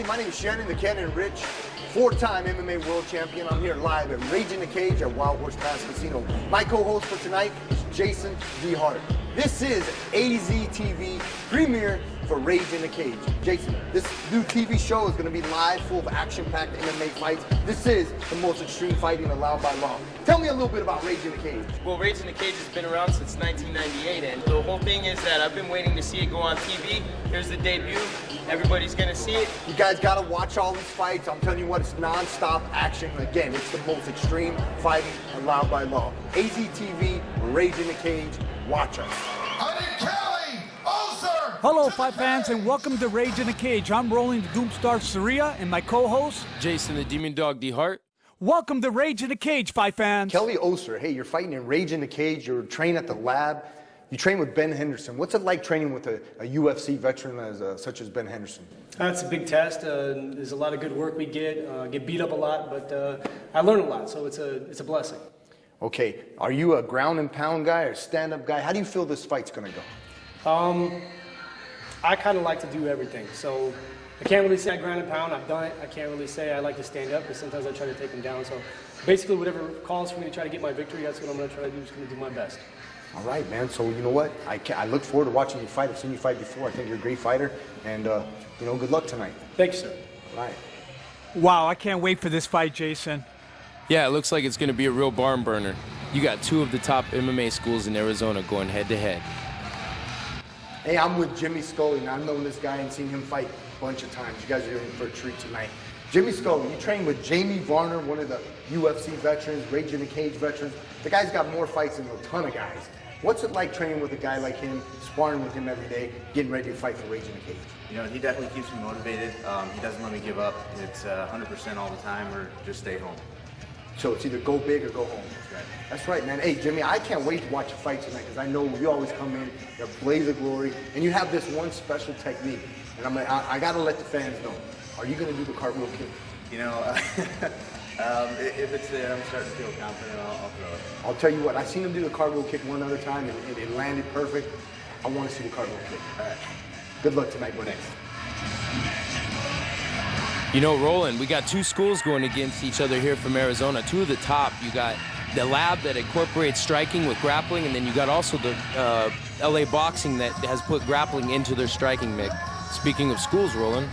everybody. My name is Shannon the Cannon Rich, four-time MMA world champion. I'm here live at Rage in the Cage at Wild Horse Pass Casino. My co-host for tonight is Jason D. Hart. This is AZTV premiere for Rage in the Cage. Jason, this new TV show is going to be live, full of action-packed MMA fights. This is the most extreme fighting allowed by law. Tell me a little bit about Rage in the Cage. Well, Rage in the Cage has been around since 1998, and the whole thing is that I've been waiting to see it go on TV. Here's the debut. Everybody's going to see it. You guys got to watch all these fights. I'm telling you what, it's non-stop action. Again, it's the most extreme fighting allowed by law. AZTV, Rage in the Cage. Watch us. Hello, fight fans, and welcome to Rage in the Cage. I'm Rolling the Doomstar Saria, and my co-host, Jason the Demon Dog D. Hart. Welcome to Rage in the Cage, fight fans. Kelly Oster, hey, you're fighting in Rage in the Cage. You're trained at the lab. You train with Ben Henderson. What's it like training with a UFC veteran such as Ben Henderson? It's a big test. There's a lot of good work we get beat up a lot, but I learn a lot, so it's a blessing. Okay, are you a ground and pound guy or a stand-up guy? How do you feel this fight's gonna go? I kind of like to do everything, so I can't really say I ground and pound. I've done it. I can't really say I like to stand up, because sometimes I try to take them down. So basically, whatever calls for me to try to get my victory, that's what I'm going to try to do. Just going to do my best. All right, man. So you know what? I look forward to watching you fight. I've seen you fight before. I think you're a great fighter, and you know, good luck tonight. Thank you, sir. All right. Wow, I can't wait for this fight, Jason. Yeah, it looks like it's going to be a real barn burner. You got two of the top MMA schools in Arizona going head-to-head. Hey, I'm with Jimmy Scully, and I've known this guy and seen him fight a bunch of times. You guys are in for a treat tonight. Jimmy Scully, you train with Jamie Varner, one of the UFC veterans, Rage in the Cage veterans. The guy's got more fights than a ton of guys. What's it like training with a guy like him, sparring with him every day, getting ready to fight for Rage in the Cage? You know, he definitely keeps me motivated. He doesn't let me give up. It's 100% all the time, or just stay home. So it's either go big or go home. That's right. That's right, man. Hey, Jimmy, I can't wait to watch you fight tonight, because I know you always come in, you're a blaze of glory, and you have this one special technique. And I got to let the fans know. Are you going to do the cartwheel kick? You know, if it's there, I'm starting to feel confident, I'll throw it. I'll tell you what, I seen him do the cartwheel kick one other time, and it landed perfect. I want to see the cartwheel kick. All right. Good luck tonight, buddy. You know, Roland, we got two schools going against each other here from Arizona. Two of the top. You got the lab that incorporates striking with grappling, and then you got also the LA Boxing that has put grappling into their striking mix. Speaking of schools, Roland.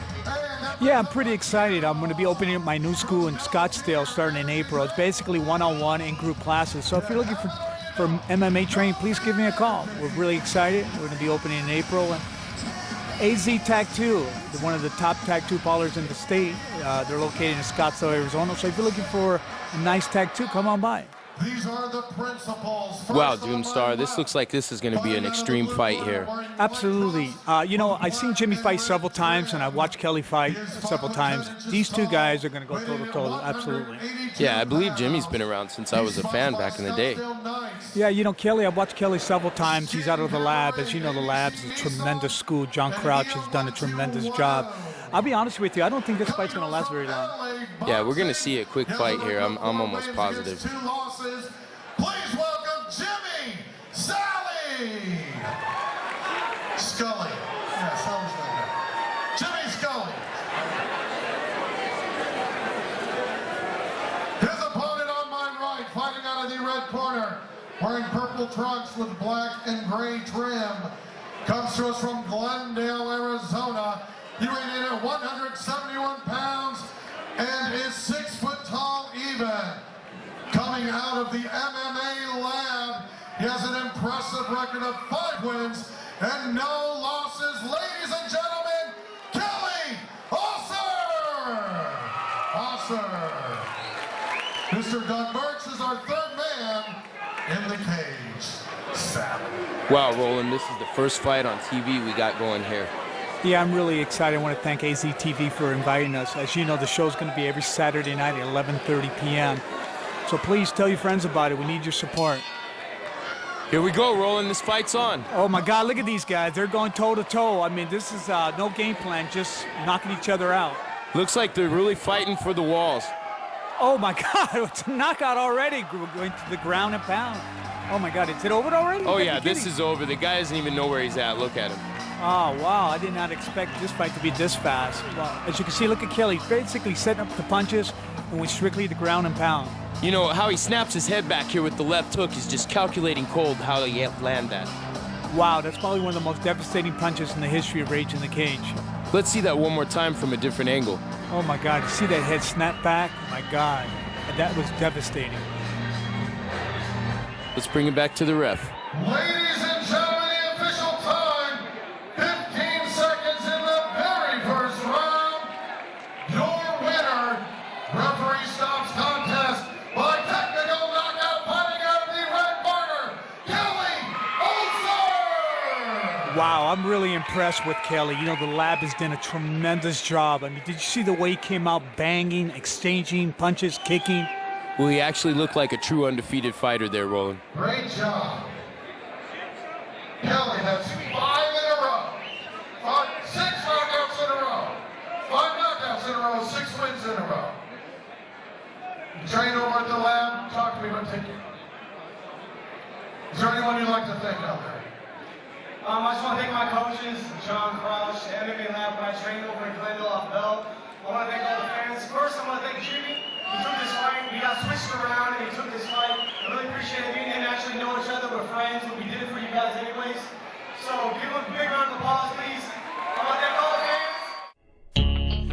Yeah, I'm pretty excited. I'm going to be opening up my new school in Scottsdale starting in April. It's basically one-on-one in group classes. So if you're looking for MMA training, please give me a call. We're really excited. We're going to be opening in April. And AZ Tattoo, one of the top tattoo parlors in the state. They're located in Scottsdale, Arizona. So if you're looking for a nice tattoo, come on by. These are the principles. Wow, Doomstar, this looks like this is going to be an extreme fight here. Absolutely. You know, I've seen Jimmy fight several times, and I've watched Kelly fight several times. These two guys are going to go toe-to-toe, absolutely. Yeah, I believe Jimmy's been around since I was a fan back in the day. Yeah, you know, Kelly, I've watched Kelly several times. He's out of the lab. As you know, the lab's a tremendous school. John Crouch has done a tremendous job. I'll be honest with you, I don't think this fight's going to last very long. Yeah, we're going to see a quick fight here. I'm almost positive. Please welcome Jimmy Scully. Scully. Yeah, sounds like that. Jimmy Scully. His opponent on my right, fighting out of the red corner, wearing purple trunks with black and gray trim, comes to us from Glendale, Arizona. He weighed in at 171 pounds and is 6 foot tall even. Coming out of the MMA lab, he has an impressive record of 5 wins and no losses. Ladies and gentlemen, Kelly Oster! Mr. Doug Birch is our third man in the cage. Savage. Wow, Roland, this is the first fight on TV we got going here. Yeah, I'm really excited. I want to thank AZTV for inviting us. As you know, the show's going to be every Saturday night at 11:30 p.m. So please tell your friends about it. We need your support. Here we go, Roland. This fight's on. Oh, my God, look at these guys. They're going toe-to-toe. I mean, this is no game plan, just knocking each other out. Looks like they're really fighting for the walls. Oh, my God, it's a knockout already, going to the ground and pound. Oh, my God, is it over already? Oh, yeah, this is over. The guy doesn't even know where he's at. Look at him. Oh, wow. I did not expect this fight to be this fast. Well, as you can see, look at Kelly. Basically setting up the punches and went strictly to ground and pound. You know, how he snaps his head back here with the left hook is just calculating cold how he land that. Wow, that's probably one of the most devastating punches in the history of Rage in the Cage. Let's see that one more time from a different angle. Oh, my God. You see that head snap back? My God. That was devastating. Let's bring it back to the ref. Ladies and gentlemen, the official time, 15 seconds in the very first round. Your winner, referee stops contest by technical knockout, fighting out of the red corner, Kelly Oser! Wow, I'm really impressed with Kelly. You know, the lab has done a tremendous job. I mean, did you see the way he came out banging, exchanging punches, kicking? Well, he actually looked like a true undefeated fighter there, Roland. Great job. Kelly has 5 in a row. 6 knockouts in a row. 5 knockouts in a row, 6 wins in a row. You train over at the lab, talk to me about taking. Is there anyone you'd like to thank out there? I just want to thank my coaches, John Crouch, the MMA Lab, when I trained over in Glendale off Bell. I want to thank all the fans. First, I want to thank Jimmy. He took this fight. We got switched around, and he took this fight. I really appreciate it. We didn't actually know each other. We're friends, but we did it for you guys anyways. So give him a big round of applause, please. I want to thank all the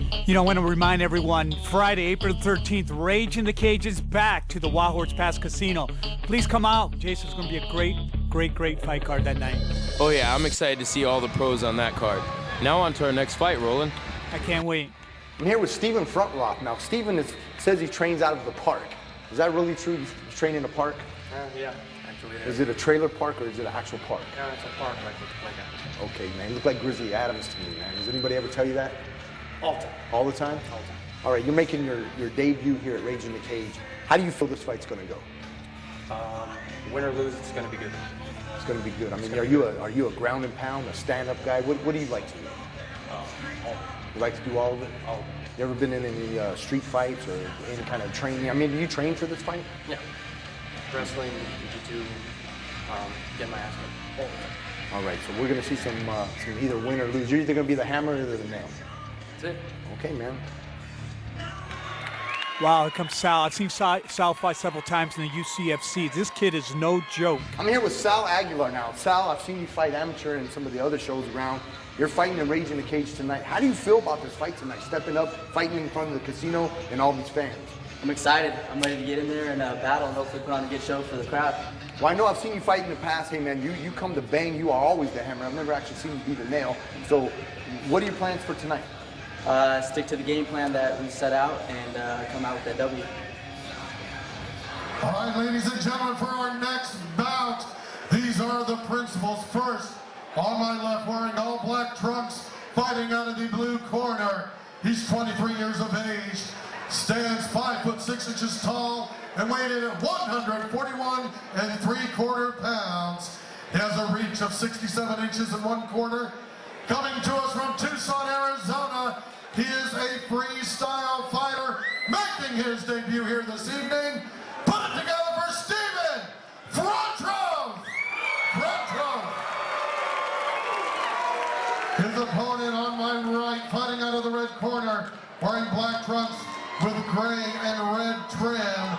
fans. You know, I want to remind everyone, Friday, April 13th, Rage in the Cage is back to the Wild Horse Pass Casino. Please come out. Jason's going to be a great fight card that night. Oh, yeah, I'm excited to see all the pros on that card. Now on to our next fight, Roland. I can't wait. I'm here with Steven Frontrock. Now, Steven says he trains out of the park. Is that really true? You train in a park? Yeah, actually it Is it a trailer park or is it an actual park? Yeah, it's a park like that. Okay, man. You look like Grizzly Adams to me, man. Does anybody ever tell you that? All the time. All the time? All the time. All right, you're making your debut here at Rage in the Cage. How do you feel this fight's going to go? Win or lose, it's going to be good. It's going to be good. I mean, are you a ground and pound, a stand-up guy? What do you like to do? You like to do all of it? All of it. You ever been in any street fights or any kind of training? I mean, do you train for this fight? Yeah. Wrestling, jiu-jitsu, get my ass kicked all the time. All right, so we're going to see some either win or lose. You're either going to be the hammer or the nail. That's it. Okay, man. Wow, here comes Sal. I've seen Sal fight several times in the UCFC. This kid is no joke. I'm here with Sal Aguilar now. Sal, I've seen you fight amateur in some of the other shows around. You're fighting in Rage in the Cage tonight. How do you feel about this fight tonight? Stepping up, fighting in front of the casino and all these fans. I'm excited. I'm ready to get in there and battle and hopefully put on a good show for the crowd. Well, I know I've seen you fight in the past. Hey, man, you come to bang. You are always the hammer. I've never actually seen you be the nail. So what are your plans for tonight? Stick to the game plan that we set out and come out with that W. All right, ladies and gentlemen, for our next bout, these are the principals. First, on my left, wearing all black trunks, fighting out of the blue corner. He's 23 years of age, stands 5 foot 6 inches tall, and weighed in at 141 3/4 pounds. He has a reach of 67 inches and 1/4. Coming to us from Tucson, Arizona, he is a freestyle fighter, making his debut here this evening. Put it together for Steven Frontrock! His opponent on my right, fighting out of the red corner, wearing black trunks with gray and red trim,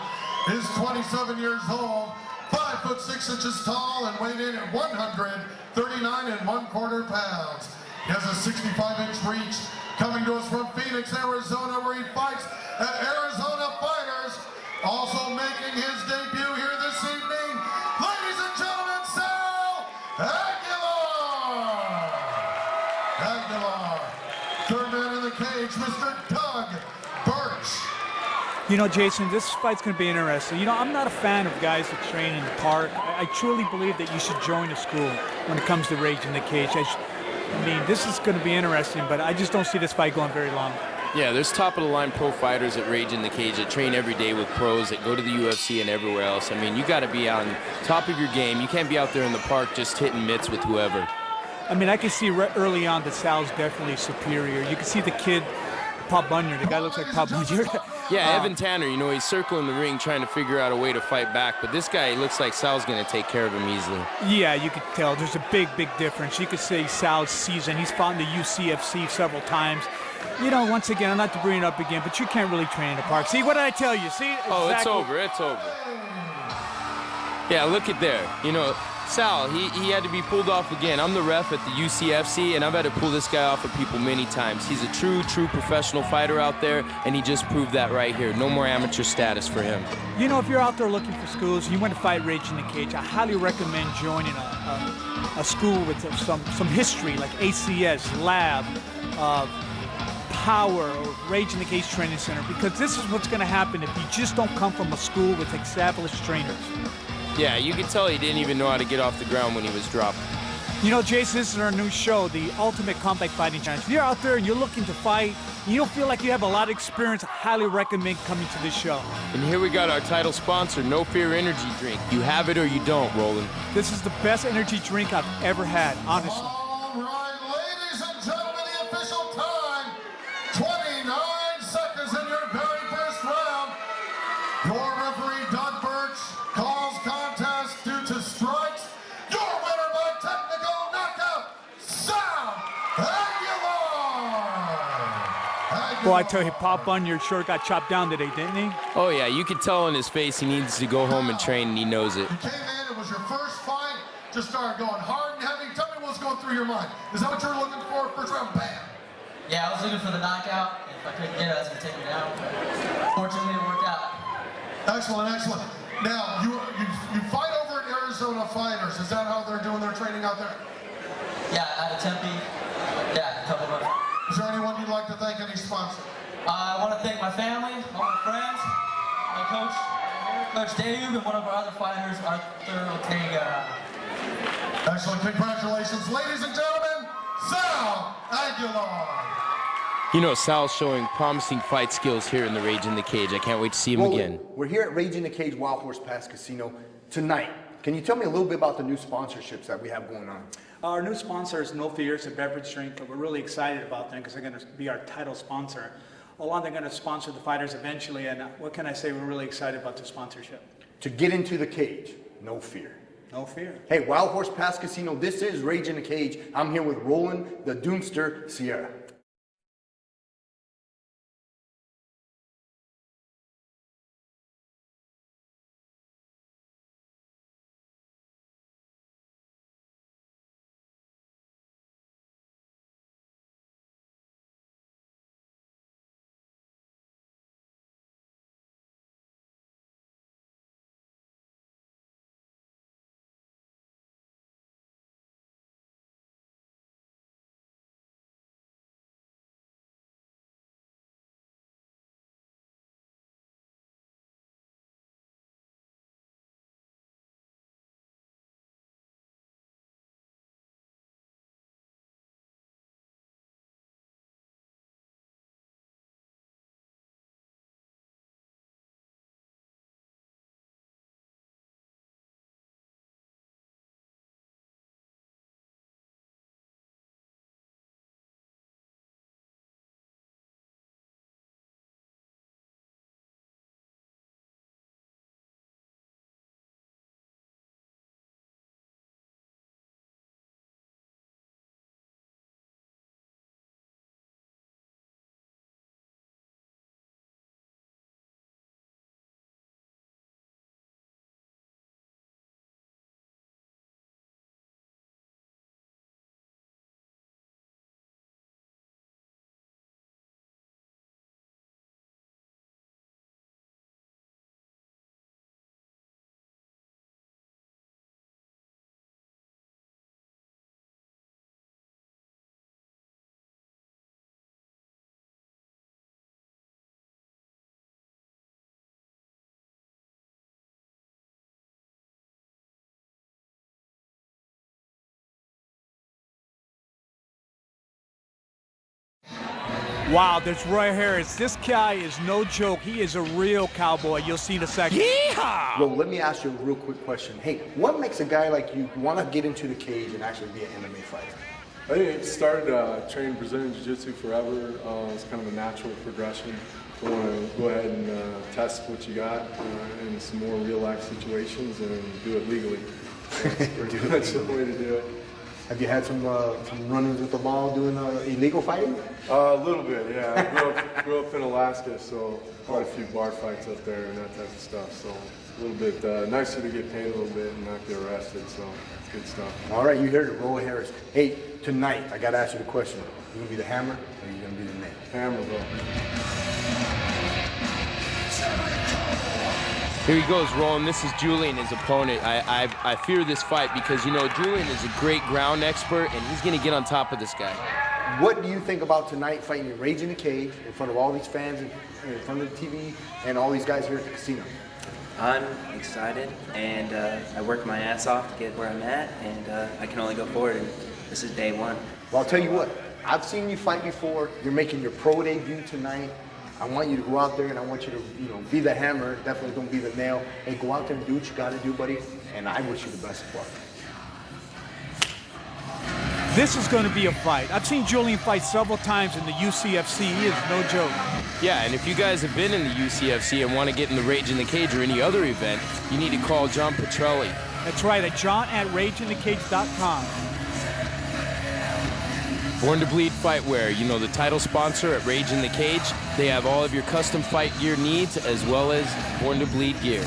is 27 years old, 5 foot 6 inches tall, and weighed in at 139 1/4 pounds. He has a 65-inch reach, coming to us from Phoenix, Arizona, where he fights at Arizona Fighters. Also making his debut here this evening, ladies and gentlemen, Sal Aguilar. Third man in the cage, Mr. Doug Birch. You know, Jason, this fight's going to be interesting. You know, I'm not a fan of guys that train in the park. I truly believe that you should join a school when it comes to Rage in the Cage. I mean, this is going to be interesting, but I just don't see this fight going very long. Yeah, there's top-of-the-line pro fighters at Rage in the Cage that train every day with pros that go to the UFC and everywhere else. I mean, you got to be on top of your game. You can't be out there in the park just hitting mitts with whoever. I mean, I can see early on that Sal's definitely superior. You can see the kid, Pop Bunyan. The guy looks like Pop Bunyan. Yeah, Evan Tanner, you know, he's circling the ring trying to figure out a way to fight back, but this guy, it looks like Sal's going to take care of him easily. Yeah, you could tell there's a big difference. You could say Sal's seasoned. He's fought in the UCFC several times. You know, once again, I'm not to bring it up again, but you can't really train in the park. See, what did I tell you? See? Exactly. Oh, it's over. It's over. Yeah, look at there. You know, Sal, he had to be pulled off again. I'm the ref at the UCFC, and I've had to pull this guy off of people many times. He's a true professional fighter out there, and he just proved that right here. No more amateur status for him. You know, if you're out there looking for schools and you want to fight Rage in the Cage, I highly recommend joining a school with some history, like ACS, Lab, Power, or Rage in the Cage Training Center, because this is what's going to happen if you just don't come from a school with established trainers. Yeah, you can tell he didn't even know how to get off the ground when he was dropped. You know, Jason, this is our new show, the Ultimate Combat Fighting Challenge. If you're out there and you're looking to fight, and you don't feel like you have a lot of experience, I highly recommend coming to this show. And here we got our title sponsor, No Fear Energy Drink. You have it or you don't, Roland. This is the best energy drink I've ever had, honestly. All right, ladies and gentlemen, the official time, 29 seconds in your very first round. Your referee, Doug Birch, calls contest due to strikes. Your winner by technical knockout, Sal Aguilar. Boy, I tell you, Pop Bunyan sure got chopped down today, didn't he? Oh, yeah, you could tell on his face he needs to go home and train, and he knows it. You came in, it was your first fight, just started going hard and heavy. Tell me what's going through your mind. Is that what you were looking for? First round, bam. Yeah, I was looking for the knockout. If I couldn't get it, I was going to take him down. Fortunately, it worked out. Excellent, excellent. Now, you fight over at Arizona Fighters. Is that how they're doing their training out there? Yeah, out of Tempe. Yeah, a couple of them. Is there anyone you'd like to thank, any sponsor? I want to thank my family, all my friends, my coach, Coach Dave, and one of our other fighters, Arthur Ortega. Excellent, congratulations. Ladies and gentlemen, Sal Aguilar. You know, Sal's showing promising fight skills here in the Rage in the Cage. I can't wait to see him again. We're here at Rage in the Cage Wild Horse Pass Casino tonight. Can you tell me a little bit about the new sponsorships that we have going on? Our new sponsor is No Fear. It's a beverage drink, but we're really excited about them because they're going to be our title sponsor. Along, they're going to sponsor the fighters eventually, and what can I say? We're really excited about the sponsorship. To get into the cage, no fear. No fear. Hey, Wild Horse Pass Casino, this is Rage in the Cage. I'm here with Roland, the Doomster Sierra. Wow, there's Roy Harris. This guy is no joke. He is a real cowboy. You'll see in a second. Yeehaw! Well, let me ask you a real quick question. Hey, what makes a guy like you want to get into the cage and actually be an MMA fighter? I think it started training Brazilian Jiu-Jitsu forever. It's kind of a natural progression. You want to go ahead and test what you got in some more real-life situations and do it legally. That's pretty much the way to do it. Have you had some run-ins with the law doing illegal fighting? A little bit, yeah. I grew up in Alaska, so quite a few bar fights up there and that type of stuff. So a little bit nicer to get paid a little bit and not get arrested. So it's good stuff. All right, you heard it, Roy Harris. Hey, tonight I got to ask you the question: you gonna be the hammer or you gonna be the nail? Hammer, bro. Here he goes, rolling. This is Julian, his opponent. I fear this fight because, you know, Julian is a great ground expert, and he's going to get on top of this guy. What do you think about tonight fighting in Rage in the Cage in front of all these fans, in front of the TV, and all these guys here at the casino? I'm excited, and I worked my ass off to get where I'm at, and I can only go forward, and this is day one. Well, I'll tell you what. I've seen you fight before. You're making your pro debut tonight. I want you to go out there and I want you to, you know, be the hammer. Definitely don't be the nail. Hey, go out there and do what you got to do, buddy. And I wish you the best of luck. This is going to be a fight. I've seen Julian fight several times in the UCFC. He is no joke. Yeah, and if you guys have been in the UCFC and want to get in the Rage in the Cage or any other event, you need to call John Petrelli. That's right, at john@rageinthecage.com. Born to Bleed Fightwear, you know, the title sponsor at Rage in the Cage. They have all of your custom fight gear needs as well as Born to Bleed gear.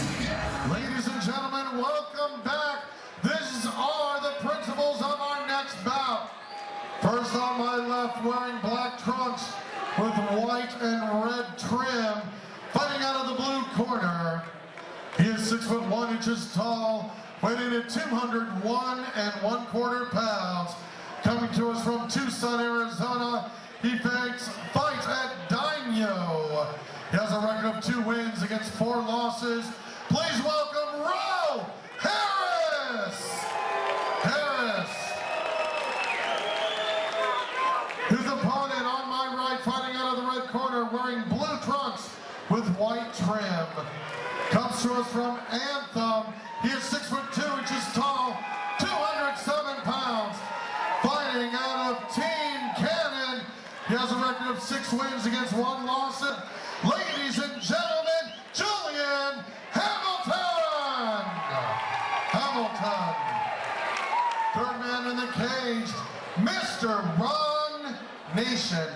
Ladies and gentlemen, welcome back. These are the principals of our next bout. First on my left, wearing black trunks with white and red trim, fighting out of the blue corner. He is 6 foot 1 inches tall, weighing at 201 1/4 pounds. Coming to us from Tucson, Arizona, he fights at Daimyo. He has a record of 2 wins against 4 losses. Please welcome Ro Harris! His opponent on my right, fighting out of the red corner, wearing blue trunks with white trim. Comes to us from Anthem. He is 6 foot 2 inches tall, 207 pounds. Fighting out of Team Cannon. He has a record of 6 wins against 1 loss. Ladies and gentlemen, Julian Hamilton! Third man in the cage, Mr. Ron Nation.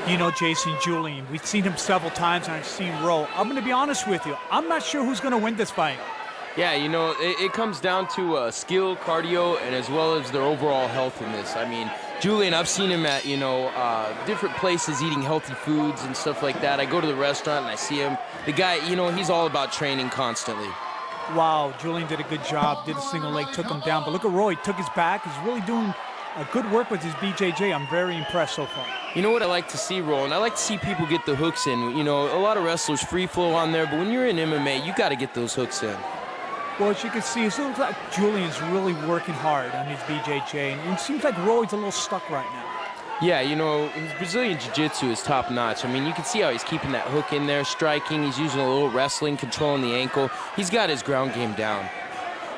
You know, Jason, Julian, we've seen him several times, and I've seen Ro. I'm going to be honest with you. I'm not sure who's going to win this fight. Yeah, you know, it comes down to skill, cardio, and as well as their overall health in this. I mean, Julian, I've seen him at, you know, different places eating healthy foods and stuff like that. I go to the restaurant and I see him. The guy, you know, he's all about training constantly. Wow, Julian did a good job, did a single leg, took him down. But look at Roy, took his back. He's really doing a good work with his BJJ. I'm very impressed so far. You know what I like to see, Roland? I like to see people get the hooks in. You know, a lot of wrestlers free flow on there, but when you're in MMA, you got to get those hooks in. Well, as you can see, it looks like Julian's really working hard on his BJJ, and it seems like Roy's a little stuck right now. Yeah, you know, his Brazilian Jiu-Jitsu is top-notch. I mean, you can see how he's keeping that hook in there, striking. He's using a little wrestling, controlling the ankle. He's got his ground game down.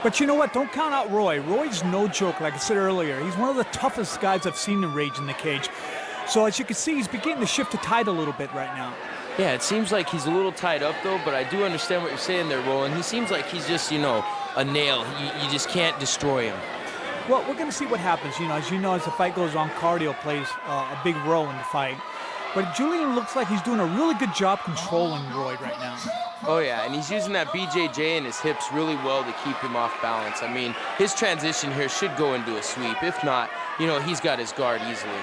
But you know what? Don't count out Roy. Roy's no joke, like I said earlier. He's one of the toughest guys I've seen in Rage in the Cage. So as you can see, he's beginning to shift the tide a little bit right now. Yeah, it seems like he's a little tied up, though, but I do understand what you're saying there, Roland. He seems like he's just, you know, a nail. You just can't destroy him. Well, we're going to see what happens. You know, as the fight goes on, cardio plays a big role in the fight. But Julian looks like he's doing a really good job controlling Roy right now. Oh, yeah, and he's using that BJJ and his hips really well to keep him off balance. I mean, his transition here should go into a sweep. If not, you know, he's got his guard easily.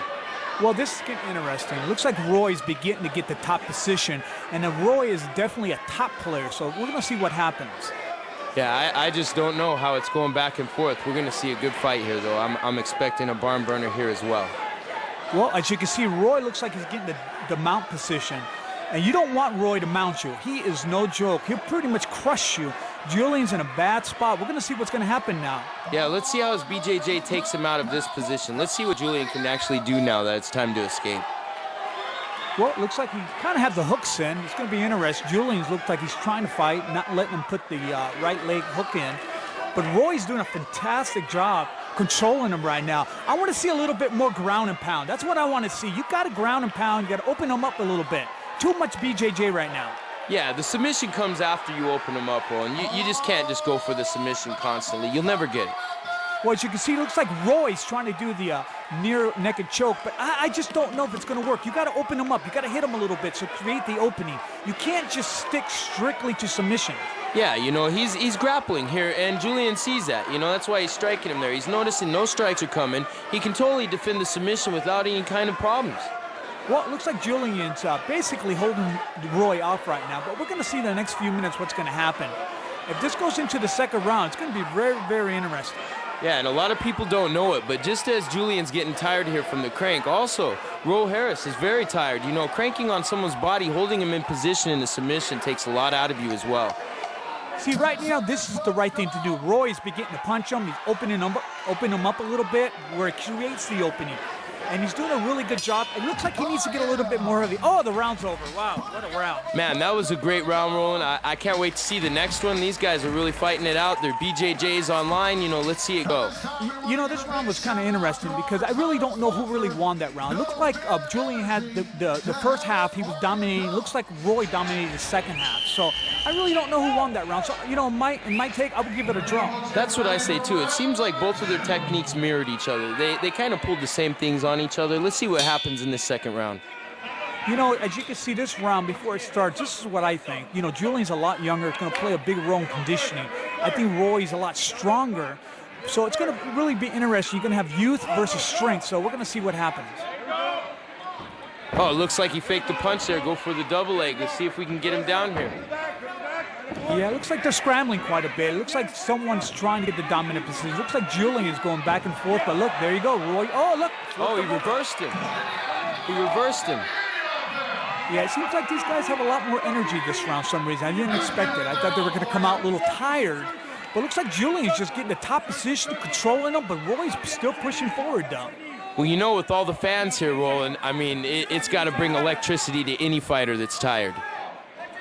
Well, this is getting interesting. It looks like Roy's beginning to get the top position, and then Roy is definitely a top player, so we're going to see what happens. Yeah, I just don't know how it's going back and forth. We're going to see a good fight here, though. I'm expecting a barn burner here as well. Well, as you can see, Roy looks like he's getting the mount position, and you don't want Roy to mount you. He is no joke. He'll pretty much crush you. Julian's in a bad spot. We're going to see what's going to happen now. Yeah, let's see how his BJJ takes him out of this position. Let's see what Julian can actually do now that it's time to escape. Well, it looks like he kind of have the hooks in. It's going to be interesting. Julian's looked like he's trying to fight, not letting him put the right leg hook in. But Roy's doing a fantastic job controlling him right now. I want to see a little bit more ground and pound. That's what I want to see. You got to ground and pound. You got to open him up a little bit. Too much BJJ right now. Yeah, the submission comes after you open him up, Roland. You just can't just go for the submission constantly. You'll never get it. Well, as you can see, it looks like Roy's trying to do the near naked choke, but I just don't know if it's going to work. You got to open him up. You got to hit him a little bit, so create the opening. You can't just stick strictly to submission. Yeah, you know, he's grappling here, and Julian sees that. You know, that's why he's striking him there. He's noticing no strikes are coming. He can totally defend the submission without any kind of problems. Well, it looks like Julian's basically holding Roy off right now, but we're going to see in the next few minutes what's going to happen. If this goes into the second round, it's going to be very, very interesting. Yeah, and a lot of people don't know it, but just as Julian's getting tired here from the crank, also, Ro Harris is very tired. You know, cranking on someone's body, holding him in position in the submission takes a lot out of you as well. See, right now, this is the right thing to do. Roy's beginning to punch him. He's opening him up a little bit where it creates the opening. And he's doing a really good job. It looks like he needs to get a little bit more heavy. Oh, the round's over. Wow, what a round. Man, that was a great round, Roland. I can't wait to see the next one. These guys are really fighting it out. They're BJJs online. You know, let's see it go. You know, this round was kind of interesting because I really don't know who really won that round. It looks like Julian had the first half. He was dominating. It looks like Roy dominated the second half. So I really don't know who won that round. So, you know, in my take, I would give it a draw. That's what I say, too. It seems like both of their techniques mirrored each other. They kind of pulled the same things on each other. Let's see what happens in this second round. You know, as you can see this round before it starts, this is what I think. You know, Julian's a lot younger. It's going to play a big role in conditioning. I think Roy's a lot stronger. So it's going to really be interesting. You're going to have youth versus strength. So we're going to see what happens. Oh, it looks like he faked the punch there. Go for the double leg. Let's see if we can get him down here. Yeah, it looks like they're scrambling quite a bit. It looks like someone's trying to get the dominant position. It looks like Julian is going back and forth, but look, there you go, Roy. Oh, look. Oh, he reversed him. He reversed him. Yeah, it seems like these guys have a lot more energy this round for some reason. I didn't expect it. I thought they were going to come out a little tired. But it looks like Julian's just getting the top position, controlling them, but Roy's still pushing forward, though. Well, you know, with all the fans here, Roland, I mean, it's got to bring electricity to any fighter that's tired.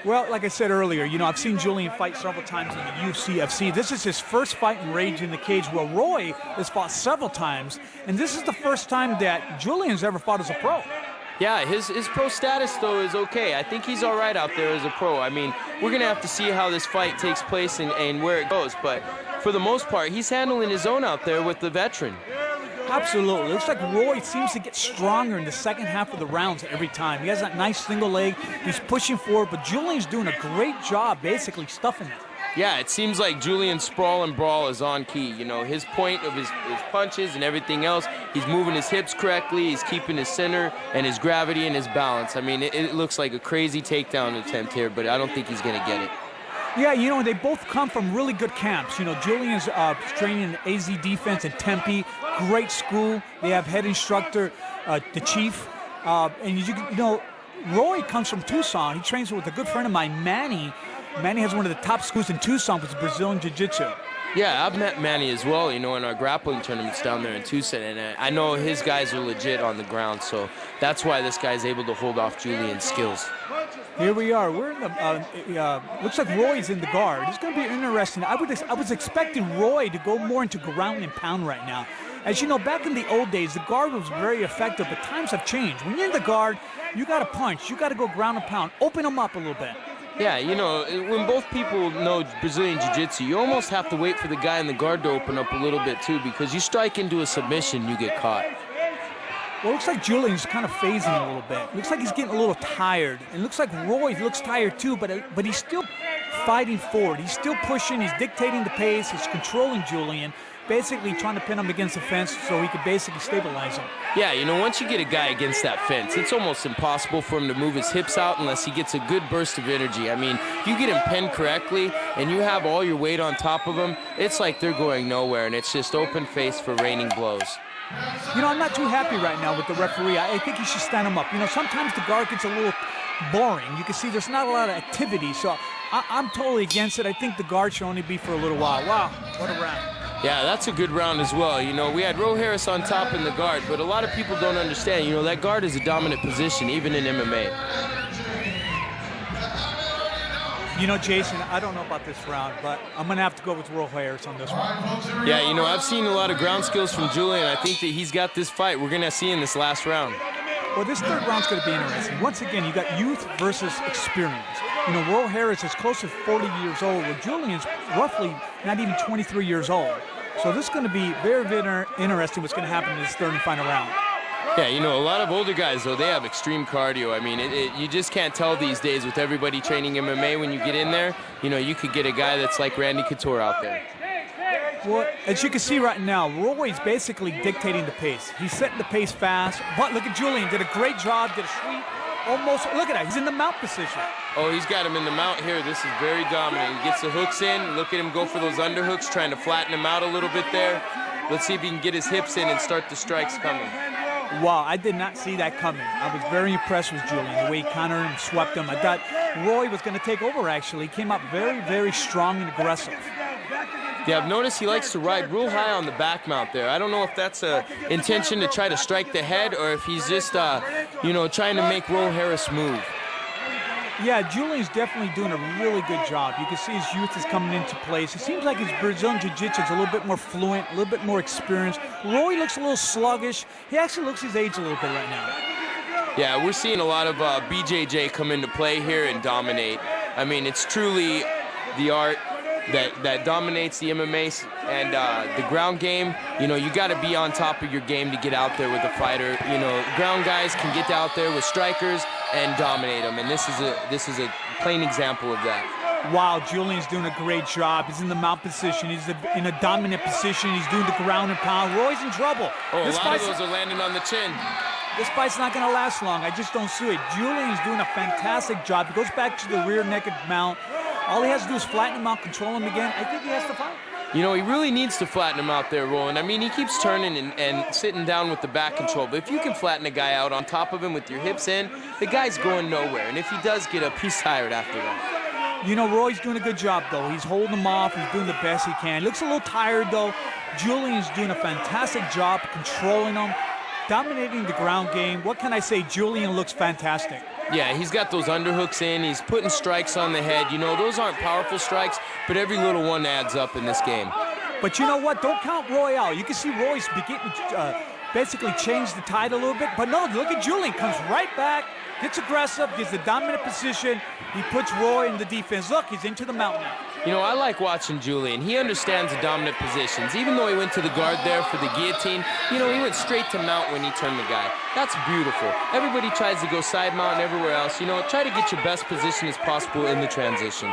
Well, like I said earlier, you know, I've seen Julian fight several times in the UFC. This is his first fight in Rage in the Cage, where Roy has fought several times, and this is the first time that Julian's ever fought as a pro. Yeah, his pro status, though, is okay. I think he's all right out there as a pro. I mean, we're going to have to see how this fight takes place and where it goes, but for the most part, he's handling his own out there with the veteran. Absolutely. It looks like Roy seems to get stronger in the second half of the rounds every time. He has that nice single leg. He's pushing forward, but Julian's doing a great job basically stuffing it. Yeah, it seems like Julian's sprawl and brawl is on key. You know, his point of his punches and everything else, he's moving his hips correctly, he's keeping his center and his gravity and his balance. I mean, it looks like a crazy takedown attempt here, but I don't think he's going to get it. Yeah, you know, they both come from really good camps. You know, Julian's training in AZ Defense in Tempe, great school. They have head instructor, the Chief. And you know, Roy comes from Tucson. He trains with a good friend of mine, Manny. Manny has one of the top schools in Tucson with Brazilian Jiu-Jitsu. Yeah, I've met Manny as well, you know, in our grappling tournaments down there in Tucson, and I know his guys are legit on the ground, so that's why this guy's able to hold off Julian's skills. Here we are. We're in the, looks like Roy's in the guard. It's going to be interesting. I was expecting Roy to go more into ground and pound right now. As you know, back in the old days, the guard was very effective, but times have changed. When you're in the guard, you got to punch. You got to go ground and pound. Open them up a little bit. Yeah, you know, when both people know Brazilian Jiu-Jitsu, you almost have to wait for the guy in the guard to open up a little bit, too, because you strike into a submission, you get caught. Well, it looks like Julian's kind of phasing a little bit. Looks like he's getting a little tired. It looks like Roy looks tired, too, but he's still fighting forward. He's still pushing. He's dictating the pace. He's controlling Julian, basically trying to pin him against the fence so he could basically stabilize him. Yeah, you know, once you get a guy against that fence, it's almost impossible for him to move his hips out unless he gets a good burst of energy. I mean, if you get him pinned correctly and you have all your weight on top of him, it's like they're going nowhere, and it's just open face for raining blows. You know, I'm not too happy right now with the referee. I think he should stand him up. You know, sometimes the guard gets a little boring. You can see there's not a lot of activity, so I'm totally against it. I think the guard should only be for a little while. Wow, what a round. Yeah, that's a good round as well. You know, we had Ro Harris on top in the guard, but a lot of people don't understand, you know, that guard is a dominant position, even in MMA. You know, Jason, I don't know about this round, but I'm going to have to go with Roll Harris on this one. Yeah, you know, I've seen a lot of ground skills from Julian. I think that he's got this fight. We're going to see in this last round. Well, this third round's going to be interesting. Once again, you got youth versus experience. You know, Roll Harris is close to 40 years old, where Julian's roughly not even 23 years old. So this is going to be very, very interesting what's going to happen in this third and final round. Yeah, you know, a lot of older guys, though, they have extreme cardio. I mean, you just can't tell these days with everybody training MMA when you get in there. You know, you could get a guy that's like Randy Couture out there. Well, as you can see right now, Roy's basically dictating the pace. He's setting the pace fast, but look at Julian, did a great job, did a sweep, almost, look at that, he's in the mount position. Oh, he's got him in the mount here. This is very dominant. He gets the hooks in. Look at him go for those underhooks, trying to flatten him out a little bit there. Let's see if he can get his hips in and start the strikes coming. Wow, I did not see that coming. I was very impressed with Julian, the way he countered him, swept him. I thought Roy was going to take over, actually. He came up very, very strong and aggressive. Yeah, I've noticed he likes to ride real high on the back mount there. I don't know if that's an intention to try to strike the head or if he's just, you know, trying to make Roll Harris move. Yeah, Julian's definitely doing a really good job. You can see his youth is coming into place. It seems like his Brazilian Jiu-Jitsu is a little bit more fluent, a little bit more experienced. Roy looks a little sluggish. He actually looks his age a little bit right now. Yeah, we're seeing a lot of BJJ come into play here and dominate. I mean, it's truly the art that dominates the MMA and the ground game. You know, you got to be on top of your game to get out there with a fighter. You know, ground guys can get out there with strikers and dominate them, and this is a plain example of that. Wow, Julian's doing a great job. He's in the mount position. He's in a dominant position. He's doing the ground and pound. Roy's in trouble. Oh, a lot of those are landing on the chin. This fight's not going to last long. I just don't see it. Julian's doing a fantastic job. He goes back to the rear naked mount. All he has to do is flatten him out, control him again. I think he has to fight. You know, he really needs to flatten him out there, Roland. I mean, he keeps turning and sitting down with the back control. But if you can flatten a guy out on top of him with your hips in, the guy's going nowhere. And if he does get up, he's tired after that. You know, Roy's doing a good job, though. He's holding him off. He's doing the best he can. He looks a little tired, though. Julian's doing a fantastic job controlling him, dominating the ground game. What can I say? Julian looks fantastic. Yeah, he's got those underhooks in. He's putting strikes on the head. You know, those aren't powerful strikes, but every little one adds up in this game. But you know what? Don't count Roy out. You can see Roy's beginning to basically change the tide a little bit. But no, look at Julian. Comes right back, gets aggressive, gets the dominant position. He puts Roy in the defense. Look, he's into the mountain now. You know, I like watching Julian. He understands the dominant positions. Even though he went to the guard there for the guillotine, you know, he went straight to mount when he turned the guy. That's beautiful. Everybody tries to go side mount and everywhere else. You know, try to get your best position as possible in the transition.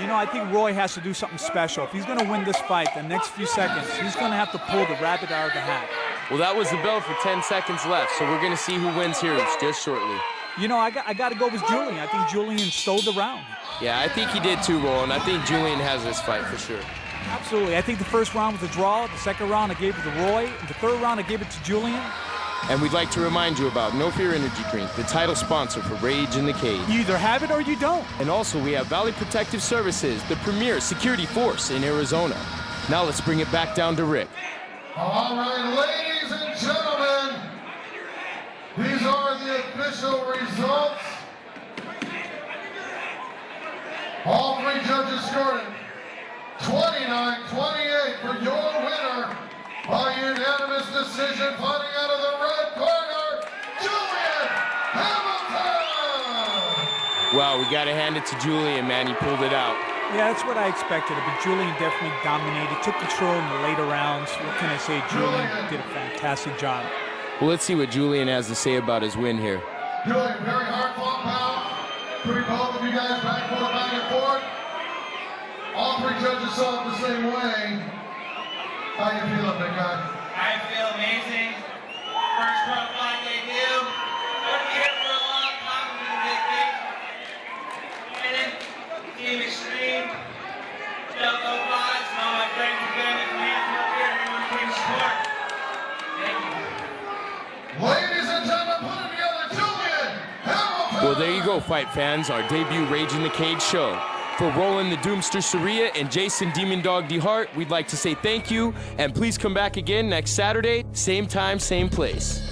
You know, I think Roy has to do something special. If he's going to win this fight, the next few seconds, he's going to have to pull the rabbit out of the hat. Well, that was the bell for 10 seconds left, so we're going to see who wins here just shortly. You know, I got to go with Julian. I think Julian stole the round. Yeah, I think he did too, Roland. I think Julian has this fight for sure. Absolutely. I think the first round was a draw. The second round, I gave it to Roy. The third round, I gave it to Julian. And we'd like to remind you about No Fear Energy Drink, the title sponsor for Rage in the Cage. You either have it or you don't. And also, we have Valley Protective Services, the premier security force in Arizona. Now let's bring it back down to Rick. All right, ladies and gentlemen, these are the official results. All three judges scored 29-28 for your winner by unanimous decision, fighting out of the red corner, Julian Hamilton! Wow, we got to hand it to Julian, man. He pulled it out. Yeah, that's what I expected. But Julian definitely dominated, took control in the later rounds. What can I say? Julian did a fantastic job. Well, let's see what Julian has to say about his win here. Julian, very hard fought bout. Pretty both of you guys back and forth. All three judges saw it the same way. How you feeling, big guy? I feel amazing. First pro fight debut. Been here for a long time. We've been big. Team Extreme. Delta 5. All my friends and family from Hansville here. Everyone came to support. Thank you. Ladies and gentlemen, put it together, Julian Hamilton. Well, there you go, fight fans. Our debut Rage in the Cage show. For Roland the Doomster Soria and Jason Demon Dog DeHart, we'd like to say thank you, and please come back again next Saturday, same time, same place.